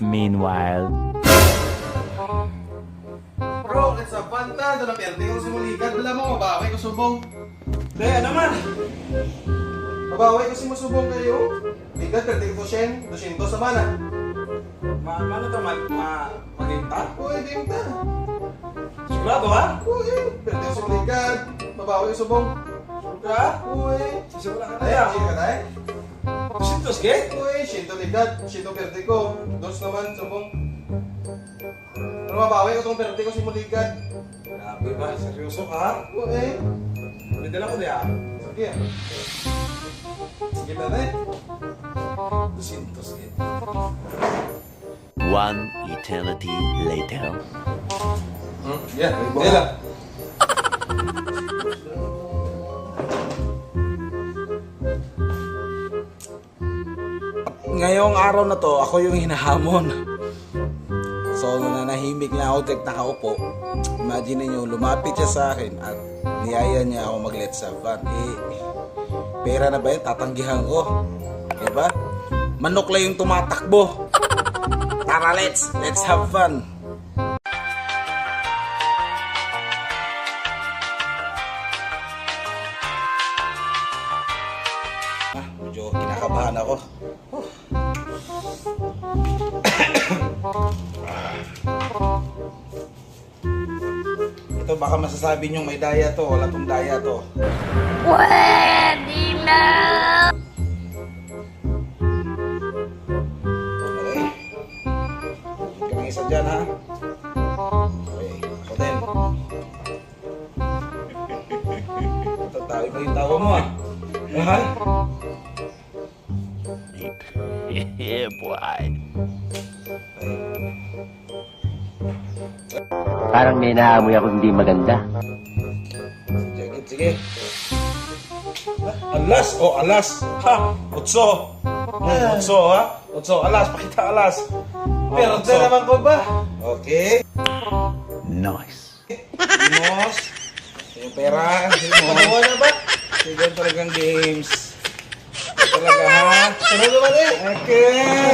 Meanwhile. Bro, let's have fun ta. Doon na perte ko si Muligan. Wala mo, mabawi ko subong. Kaya naman. Mabawi ko si Musubong kayo. Ligan, perte ko Shen. 200 sa mana. Ano to, maginta? Uy, di ta. Sigurado ha? Uy, perte ko si Muligan. Mabawi ko subong. Ka? Uy. Sigurado ka Ay, tayo. sige ka tayo. Sintos, gay? Uy, 100 ligan. 100 perte ko. 2 naman subong. Pero mabawi ko itong perte ko si Muligan. Grabe ba? Seryoso ka? Uy. Ulit lang ko diya. Sige. Sige na tayo. Sintos, gay. One eternity later. Yeah, dila. Ngayong araw na to, ako yung hinahamon. So, nanahimik lang ako, nakaupo. Imagine niyo, lumapit siya sa akin at niyaya niya ako mag-let's have fun. Pera na ba yun? Tatanggihan ko. Diba? Manok lang yung tumatakbo. Tara, let's have fun. Medyo kinakabahan ako. Ito baka masasabi nyo may daya to, wala tong daya to. Pwede na! Okay. Hindi ka isa dyan ha. Okay, ako din. Ito tayo ba yung tawa mo ah? Ha? Yeah, boy. Parang may naamoy ako hindi maganda. Sige, sige. Alas! Oh, alas! Ha! Utso! Utso, ha? Utso, alas! Pakita alas! Pero na naman ko ba? Okay. Nice. Timos. Yung pera. Timos. Pagawa na ba? Sige, talagang games. Talaga, ha? Sunod naman eh. Okay.